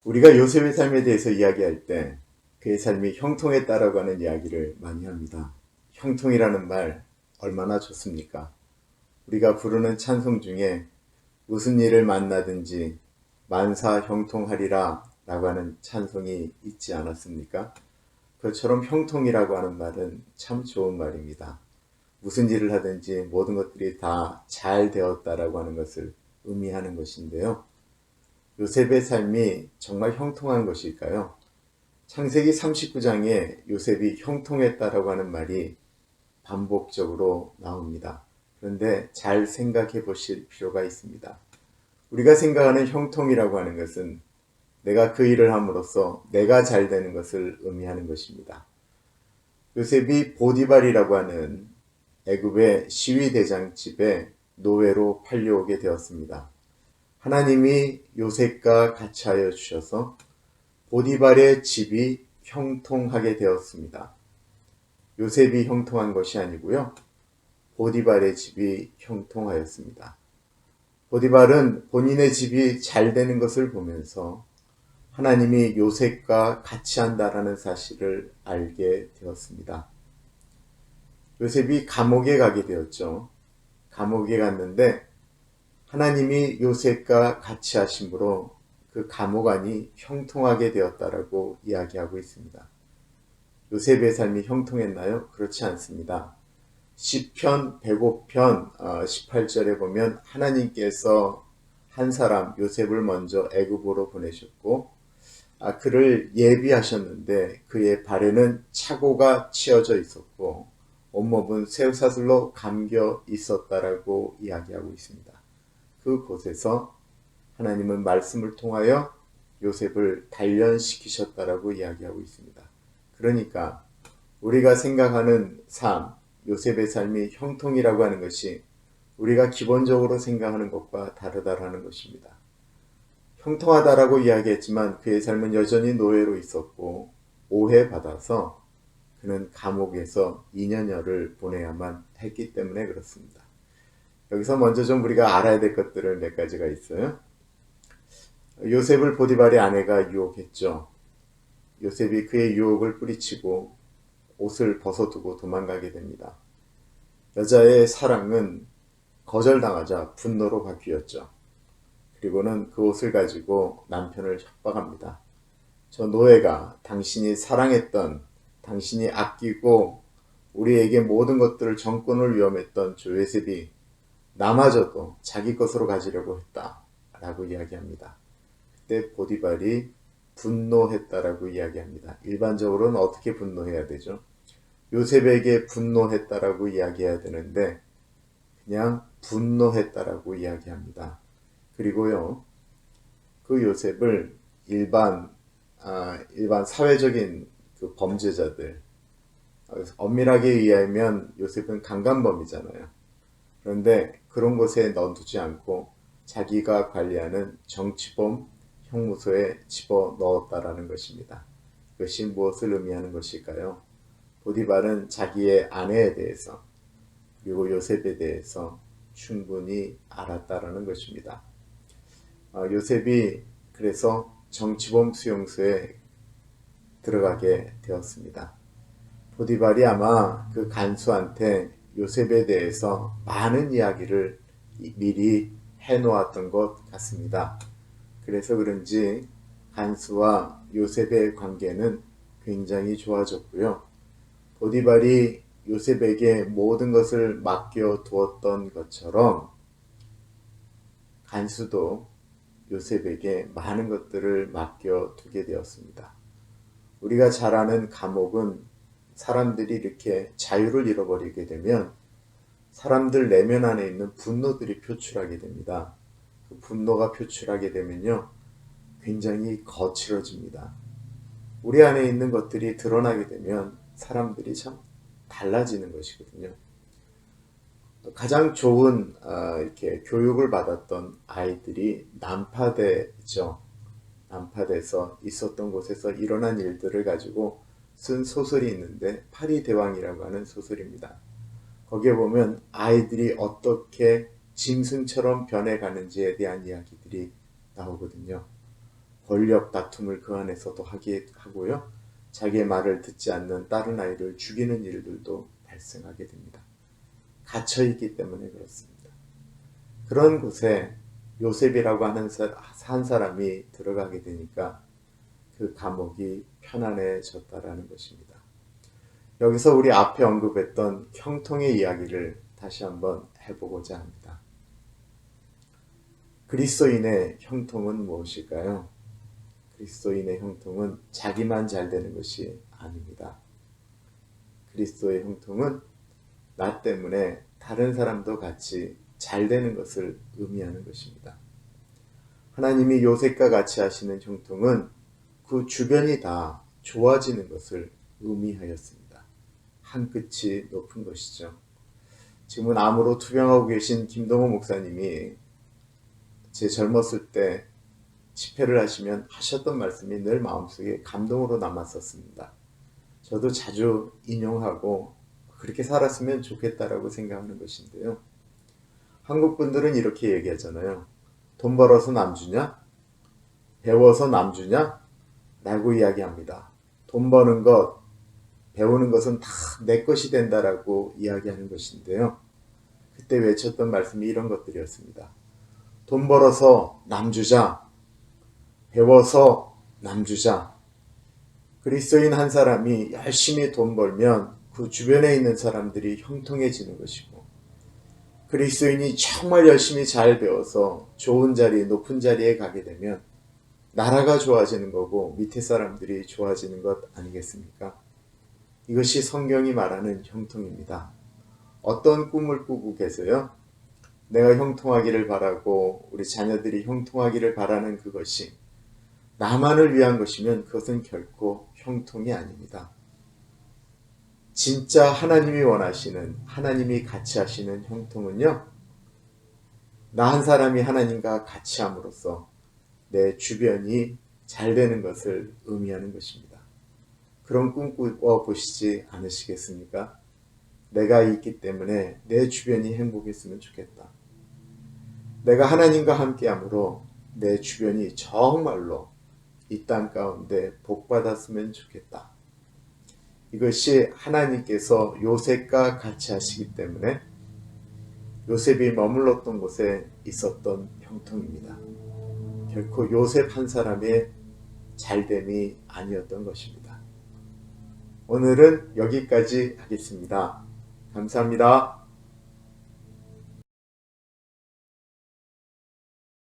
우리가 요셉의 삶에 대해서 이야기할 때 그의 삶이 형통했다라고 하는 이야기를 많이 합니다. 형통이라는 말 얼마나 좋습니까? 우리가 부르는 찬송 중에 무슨 일을 만나든지 만사 형통하리라 라고 하는 찬송이 있지 않았습니까? 그처럼 형통이라고 하는 말은 참 좋은 말입니다. 무슨 일을 하든지 모든 것들이 다 잘 되었다라고 하는 것을 의미하는 것인데요. 요셉의 삶이 정말 형통한 것일까요? 창세기 39장에 요셉이 형통했다라고 하는 말이 반복적으로 나옵니다. 그런데 잘 생각해 보실 필요가 있습니다. 우리가 생각하는 형통이라고 하는 것은 내가 그 일을 함으로써 내가 잘 되는 것을 의미하는 것입니다. 요셉이 보디발이라고 하는 애굽의 시위대장 집에 노예로 팔려오게 되었습니다. 하나님이 요셉과 같이 하여 주셔서 보디발의 집이 형통하게 되었습니다. 요셉이 형통한 것이 아니고요. 보디발의 집이 형통하였습니다. 보디발은 본인의 집이 잘 되는 것을 보면서 하나님이 요셉과 같이 한다라는 사실을 알게 되었습니다. 요셉이 감옥에 가게 되었죠. 감옥에 갔는데 하나님이 요셉과 같이 하심으로 그 감옥 안이 형통하게 되었다라고 이야기하고 있습니다. 요셉의 삶이 형통했나요? 그렇지 않습니다. 시편 105편 18절에 보면 하나님께서 한 사람 요셉을 먼저 애굽으로 보내셨고 그를 예비하셨는데 그의 발에는 착오가 치어져 있었고 온몸은 쇠사슬로 감겨 있었다라고 이야기하고 있습니다. 그곳에서 하나님은 말씀을 통하여 요셉을 단련시키셨다라고 이야기하고 있습니다. 그러니까 우리가 생각하는 삶, 요셉의 삶이 형통이라고 하는 것이 우리가 기본적으로 생각하는 것과 다르다라는 것입니다. 형통하다라고 이야기했지만 그의 삶은 여전히 노예로 있었고 오해받아서 그는 감옥에서 2년여를 보내야만 했기 때문에 그렇습니다. 여기서 먼저 좀 우리가 알아야 될 것들을 몇 가지가 있어요. 요셉을 보디발의 아내가 유혹했죠. 요셉이 그의 유혹을 뿌리치고 옷을 벗어두고 도망가게 됩니다. 여자의 사랑은 거절당하자 분노로 바뀌었죠. 그리고는 그 옷을 가지고 남편을 협박합니다. 저 노예가 당신이 사랑했던, 당신이 아끼고 우리에게 모든 것들을 정권을 위험했던 저 요셉이 나마저도 자기 것으로 가지려고 했다 라고 이야기합니다. 그때 보디발이 분노했다라고 이야기합니다. 일반적으로는 어떻게 분노해야 되죠? 요셉에게 분노했다라고 이야기해야 되는데 그냥 분노했다라고 이야기합니다. 그리고요, 그 요셉을 일반 사회적인 그 범죄자들, 엄밀하게 의하면 요셉은 강간범이잖아요. 그런데 그런 곳에 넣어두지 않고 자기가 관리하는 정치범 형무소에 집어 넣었다라는 것입니다. 그것이 무엇을 의미하는 것일까요? 보디발은 자기의 아내에 대해서 그리고 요셉에 대해서 충분히 알았다라는 것입니다. 요셉이 그래서 정치범 수용소에 들어가게 되었습니다. 보디발이 아마 그 간수한테 요셉에 대해서 많은 이야기를 미리 해놓았던 것 같습니다. 그래서 그런지 간수와 요셉의 관계는 굉장히 좋아졌고요. 보디발이 요셉에게 모든 것을 맡겨두었던 것처럼 간수도 요셉에게 많은 것들을 맡겨두게 되었습니다. 우리가 잘 아는 감옥은 사람들이 이렇게 자유를 잃어버리게 되면 사람들 내면 안에 있는 분노들이 표출하게 됩니다. 그 분노가 표출하게 되면요, 굉장히 거칠어집니다. 우리 안에 있는 것들이 드러나게 되면 사람들이 참 달라지는 것이거든요. 가장 좋은 이렇게 교육을 받았던 아이들이 난파대죠. 난파돼서 있었던 곳에서 일어난 일들을 가지고 쓴 소설이 있는데 파리대왕이라고 하는 소설입니다. 거기에 보면 아이들이 어떻게 짐승처럼 변해가는지에 대한 이야기들이 나오거든요. 권력 다툼을 그 안에서도 하고요. 자기의 말을 듣지 않는 다른 아이를 죽이는 일들도 발생하게 됩니다. 갇혀있기 때문에 그렇습니다. 그런 곳에 요셉이라고 하는 한 사람이 들어가게 되니까 그 감옥이 편안해졌다라는 것입니다. 여기서 우리 앞에 언급했던 형통의 이야기를 다시 한번 해보고자 합니다. 그리스도인의 형통은 무엇일까요? 그리스도인의 형통은 자기만 잘 되는 것이 아닙니다. 그리스도의 형통은 나 때문에 다른 사람도 같이 잘 되는 것을 의미하는 것입니다. 하나님이 요셉과 같이 하시는 형통은 그 주변이 다 좋아지는 것을 의미하였습니다. 한 끝이 높은 것이죠. 지금은 암으로 투병하고 계신 김동호 목사님이 제 젊었을 때 집회를 하시면 하셨던 말씀이 늘 마음속에 감동으로 남았었습니다. 저도 자주 인용하고 그렇게 살았으면 좋겠다라고 생각하는 것인데요. 한국 분들은 이렇게 얘기하잖아요. 돈 벌어서 남 주냐? 배워서 남 주냐? 라고 이야기합니다. 돈 버는 것, 배우는 것은 다 내 것이 된다라고 이야기하는 것인데요. 그때 외쳤던 말씀이 이런 것들이었습니다. 돈 벌어서 남 주자. 배워서 남 주자. 그리스도인 한 사람이 열심히 돈 벌면 그 주변에 있는 사람들이 형통해지는 것이고, 그리스도인이 정말 열심히 잘 배워서 좋은 자리, 높은 자리에 가게 되면 나라가 좋아지는 거고 밑에 사람들이 좋아지는 것 아니겠습니까? 이것이 성경이 말하는 형통입니다. 어떤 꿈을 꾸고 계세요? 내가 형통하기를 바라고 우리 자녀들이 형통하기를 바라는 그것이 나만을 위한 것이면 그것은 결코 형통이 아닙니다. 진짜 하나님이 원하시는, 하나님이 같이 하시는 형통은요, 나 한 사람이 하나님과 같이 함으로써 내 주변이 잘 되는 것을 의미하는 것입니다. 그런 꿈 꾸어보시지 않으시겠습니까? 내가 있기 때문에 내 주변이 행복했으면 좋겠다. 내가 하나님과 함께함으로 내 주변이 정말로 이 땅 가운데 복받았으면 좋겠다. 이것이 하나님께서 요셉과 같이 하시기 때문에 요셉이 머물렀던 곳에 있었던 형통입니다. 결코 요셉 한 사람의 잘됨이 아니었던 것입니다. 오늘은 여기까지 하겠습니다. 감사합니다.